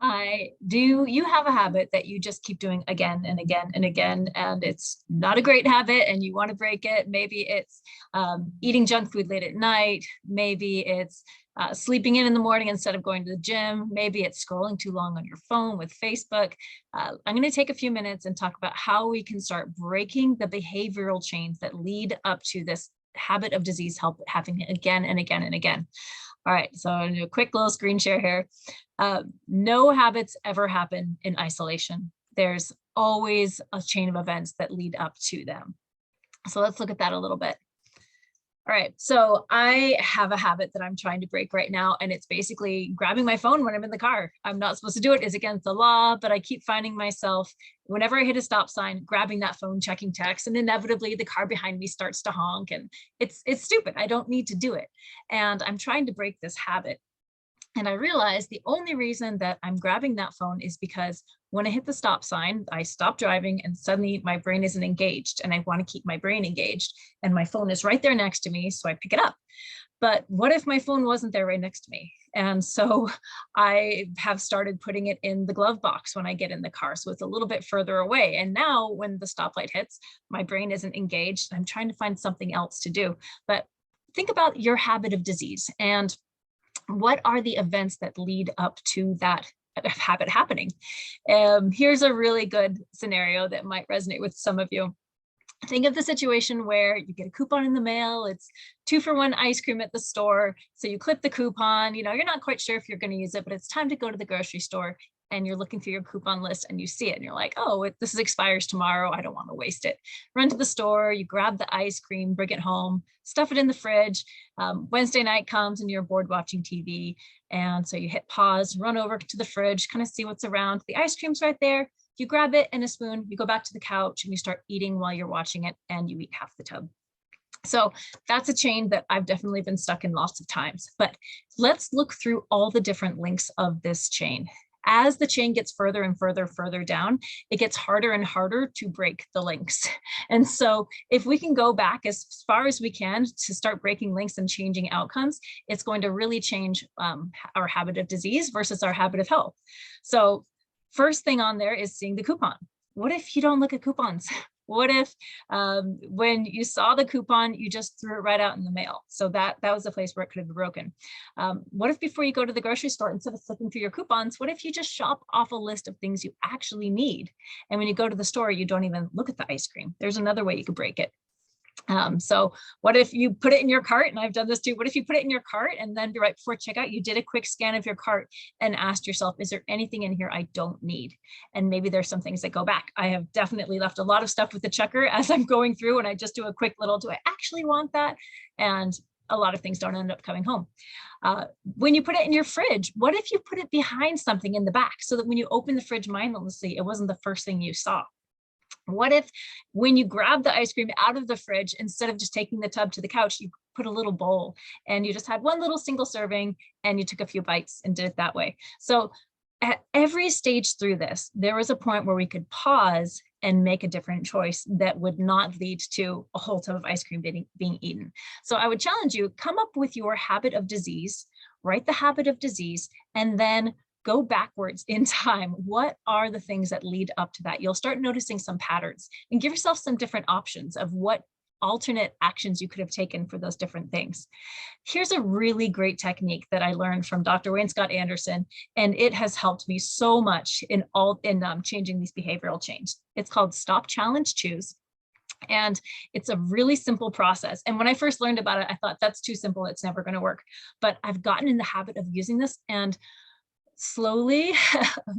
Do you have a habit that you just keep doing again and again and again, and it's not a great habit and you want to break it? Maybe it's eating junk food late at night. Maybe it's sleeping in the morning instead of going to the gym. Maybe it's scrolling too long on your phone with Facebook. I'm going to take a few minutes and talk about how we can start breaking the behavioral chains that lead up to this habit of disease happening again and again and again. All right, so I'm going to do a quick little screen share here. No habits ever happen in isolation. There's always a chain of events that lead up to them. So let's look at that a little bit. All right, so I have a habit that I'm trying to break right now, and it's basically grabbing my phone when I'm in the car. I'm not supposed to do it, it's against the law, but I keep finding myself, whenever I hit a stop sign, grabbing that phone, checking text, and inevitably the car behind me starts to honk, and it's stupid. I don't need to do it. And I'm trying to break this habit. And I realized the only reason that I'm grabbing that phone is because when I hit the stop sign, I stop driving and suddenly my brain isn't engaged, and I want to keep my brain engaged, and my phone is right there next to me. So I pick it up. But what if my phone wasn't there right next to me? And so I have started putting it in the glove box when I get in the car. So it's a little bit further away. And now when the stoplight hits, my brain isn't engaged. I'm trying to find something else to do. But think about your habit of disease and what are the events that lead up to that habit happening? Here's a really good scenario that might resonate with some of you. Think of the situation where you get a coupon in the mail, it's 2-for-1 ice cream at the store. So you clip the coupon, you're not quite sure if you're going to use it, but it's time to go to the grocery store and you're looking through your coupon list and you see it and you're like, oh, this expires tomorrow. I don't want to waste it. Run to the store, you grab the ice cream, bring it home, stuff it in the fridge. Wednesday night comes and you're bored watching TV. And so you hit pause, run over to the fridge, kind of see what's around. The ice cream's right there. You grab it and a spoon, you go back to the couch and you start eating while you're watching it and you eat half the tub. So that's a chain that I've definitely been stuck in lots of times. But let's look through all the different links of this chain. As the chain gets further and further down, it gets harder and harder to break the links. And so if we can go back as far as we can to start breaking links and changing outcomes, it's going to really change our habit of disease versus our habit of health. So first thing on there is seeing the coupon. What if you don't look at coupons? What if when you saw the coupon, you just threw it right out in the mail? So that was a place where it could have been broken. What if before you go to the grocery store, instead of flipping through your coupons, what if you just shop off a list of things you actually need? And when you go to the store, you don't even look at the ice cream. There's another way you could break it. So what if you put it in your cart? And I've done this too. What if you put it in your cart and then right before checkout, you did a quick scan of your cart and asked yourself, is there anything in here I don't need? And maybe there's some things that go back. I have definitely left a lot of stuff with the checker as I'm going through, and I just do a quick little, do I actually want that? And a lot of things don't end up coming home. When you put it in your fridge, what if you put it behind something in the back so that when you open the fridge mindlessly, it wasn't the first thing you saw? What if when you grab the ice cream out of the fridge, instead of just taking the tub to the couch, you put a little bowl and you just had one little single serving and you took a few bites and did it that way? So at every stage through this, there was a point where we could pause and make a different choice that would not lead to a whole tub of ice cream being eaten. So I would challenge you, come up with your habit of disease, write the habit of disease, and then go backwards in time. What are the things that lead up to that? You'll start noticing some patterns and give yourself some different options of what alternate actions you could have taken for those different things. Here's a really great technique that I learned from Dr. Wayne Scott Anderson, and it has helped me so much in changing these behavioral changes. It's called Stop, Challenge, Choose. And it's a really simple process. And when I first learned about it, I thought that's too simple. It's never going to work. But I've gotten in the habit of using this, and slowly,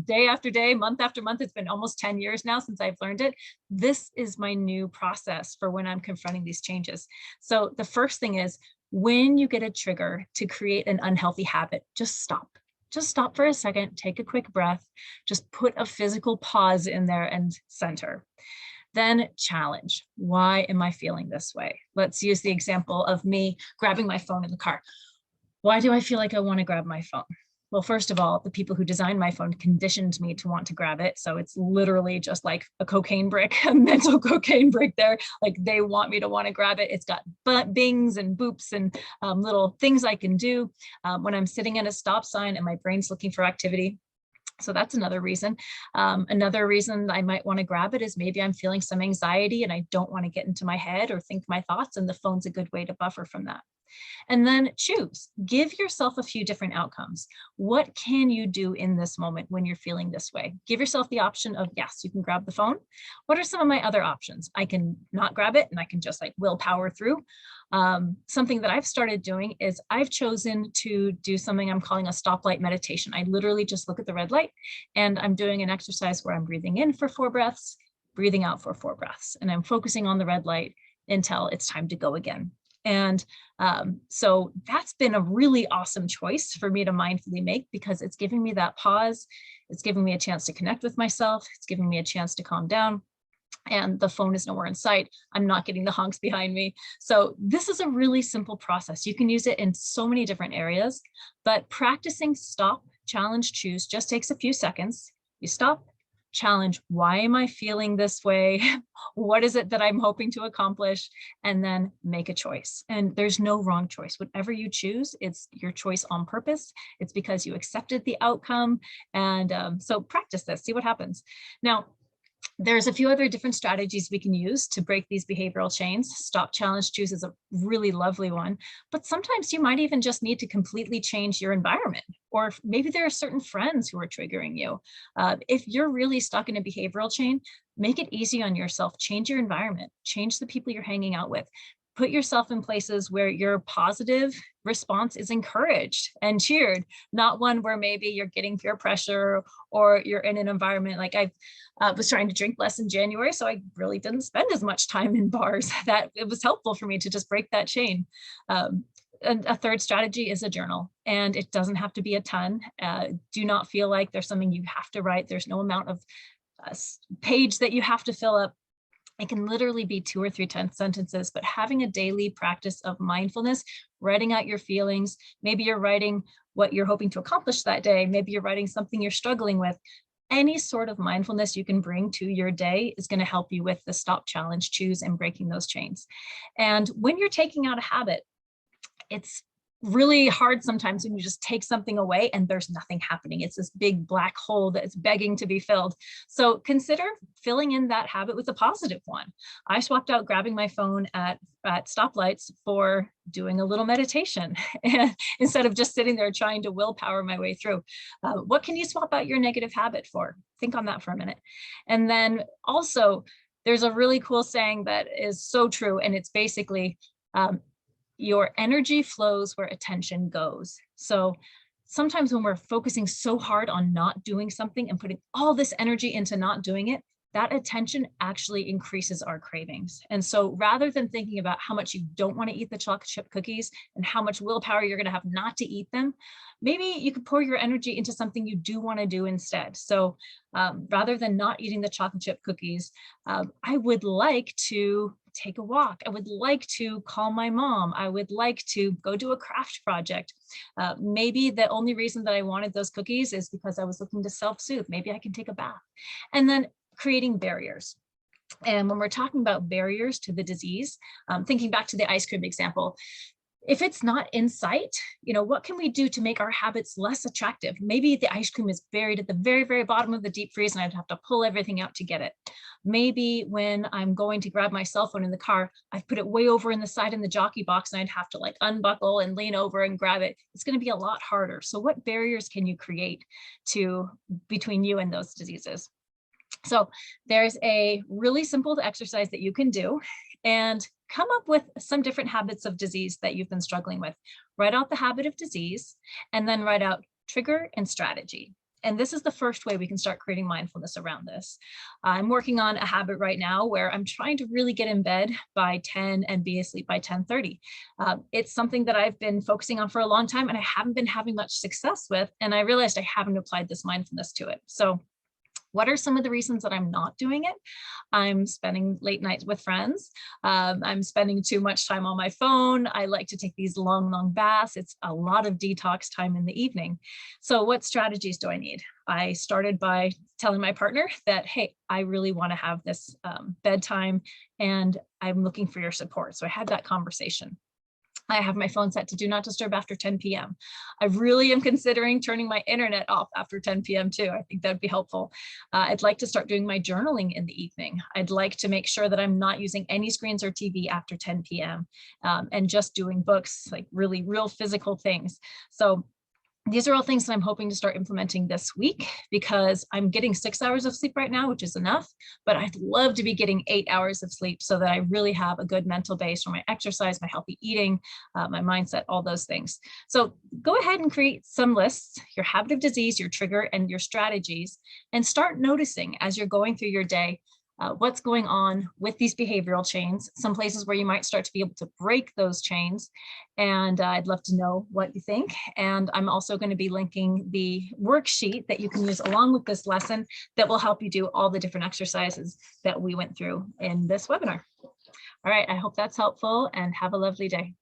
day after day, month after month, it's been almost 10 years now since I've learned it. This is my new process for when I'm confronting these changes. So the first thing is, when you get a trigger to create an unhealthy habit, just stop. Just stop for a second, take a quick breath, just put a physical pause in there and center. Then challenge. Why am I feeling this way? Let's use the example of me grabbing my phone in the car. Why do I feel like I want to grab my phone? Well, first of all, the people who designed my phone conditioned me to want to grab it. So it's literally just like a cocaine brick, a mental cocaine brick there. Like they want me to want to grab it. It's got bings and boops and little things I can do when I'm sitting at a stop sign and my brain's looking for activity. So that's another reason. Another reason I might want to grab it is maybe I'm feeling some anxiety and I don't want to get into my head or think my thoughts, and the phone's a good way to buffer from that. And then choose, give yourself a few different outcomes. What can you do in this moment when you're feeling this way? Give yourself the option of, yes, you can grab the phone. What are some of my other options? I can not grab it and I can just like willpower through. Something that I've started doing is I've chosen to do something I'm calling a stoplight meditation. I literally just look at the red light and I'm doing an exercise where I'm breathing in for 4 breaths, breathing out for 4 breaths, and I'm focusing on the red light until it's time to go again. And so that's been a really awesome choice for me to mindfully make, because it's giving me that pause. It's giving me a chance to connect with myself. It's giving me a chance to calm down. And the phone is nowhere in sight. I'm not getting the honks behind me. So this is a really simple process. You can use it in so many different areas, but practicing stop, challenge, choose just takes a few seconds. You stop, challenge, why am I feeling this way? What is it that I'm hoping to accomplish? And then make a choice. And there's no wrong choice. Whatever you choose, it's your choice on purpose. It's because you accepted the outcome. And so practice this, see what happens. Now, there's a few other different strategies we can use to break these behavioral chains. Stop, challenge, choose is a really lovely one, but sometimes you might even just need to completely change your environment, or maybe there are certain friends who are triggering you. If you're really stuck in a behavioral chain, make it easy on yourself. Change your environment, change the people you're hanging out with. Put yourself in places where your positive response is encouraged and cheered, not one where maybe you're getting peer pressure or you're in an environment like I was trying to drink less in January, so I really didn't spend as much time in bars. That it was helpful for me to just break that chain. And a third strategy is a journal, and it doesn't have to be a ton. Do not feel like there's something you have to write. There's no amount of page that you have to fill up. It can literally be 2 or 3 sentences, but having a daily practice of mindfulness, writing out your feelings, maybe you're writing what you're hoping to accomplish that day, maybe you're writing something you're struggling with. Any sort of mindfulness you can bring to your day is going to help you with the stop, challenge, choose, and breaking those chains. And when you're taking out a habit, it's really hard sometimes when you just take something away and there's nothing happening. It's this big black hole that's begging to be filled. So consider filling in that habit with a positive one. I swapped out grabbing my phone at stoplights for doing a little meditation instead of just sitting there trying to willpower my way through. What can you swap out your negative habit for? Think on that for a minute. And then also, there's a really cool saying that is so true, and it's basically, your energy flows where attention goes. So sometimes when we're focusing so hard on not doing something and putting all this energy into not doing it, that attention actually increases our cravings. And so rather than thinking about how much you don't want to eat the chocolate chip cookies and how much willpower you're going to have not to eat them, maybe you could pour your energy into something you do want to do instead. So rather than not eating the chocolate chip cookies, I would like to take a walk. I would like to call my mom. I would like to go do a craft project. Maybe the only reason that I wanted those cookies is because I was looking to self-soothe. Maybe I can take a bath. And then creating barriers. And when we're talking about barriers to the disease, thinking back to the ice cream example, if it's not in sight, what can we do to make our habits less attractive? Maybe the ice cream is buried at the very, very bottom of the deep freeze and I'd have to pull everything out to get it. Maybe when I'm going to grab my cell phone in the car, I've put it way over in the side in the jockey box and I'd have to like unbuckle and lean over and grab it. It's going to be a lot harder. So what barriers can you create between you and those diseases? So there's a really simple exercise that you can do and come up with some different habits of disease that you've been struggling with. Write out the habit of disease and then write out trigger and strategy. And this is the first way we can start creating mindfulness around this. I'm working on a habit right now where I'm trying to really get in bed by 10 and be asleep by 10:30. It's something that I've been focusing on for a long time and I haven't been having much success with. And I realized I haven't applied this mindfulness to it. So what are some of the reasons that I'm not doing it? I'm spending late nights with friends. I'm spending too much time on my phone. I like to take these long, long baths. It's a lot of detox time in the evening. So what strategies do I need? I started by telling my partner that, hey, I really want to have this bedtime and I'm looking for your support. So I had that conversation. I have my phone set to do not disturb after 10 p.m. I really am considering turning my internet off after 10 p.m. too. I think that'd be helpful. I'd like to start doing my journaling in the evening. I'd like to make sure that I'm not using any screens or TV after 10 p.m. And just doing books, like really real physical things. So these are all things that I'm hoping to start implementing this week, because I'm getting 6 hours of sleep right now, which is enough, but I'd love to be getting 8 hours of sleep so that I really have a good mental base for my exercise, my healthy eating, my mindset, all those things. So go ahead and create some lists, your habit of disease, your trigger, and your strategies, and start noticing as you're going through your day, what's going on with these behavioral chains, some places where you might start to be able to break those chains. And I'd love to know what you think. And I'm also going to be linking the worksheet that you can use along with this lesson that will help you do all the different exercises that we went through in this webinar. All right, I hope that's helpful, and have a lovely day.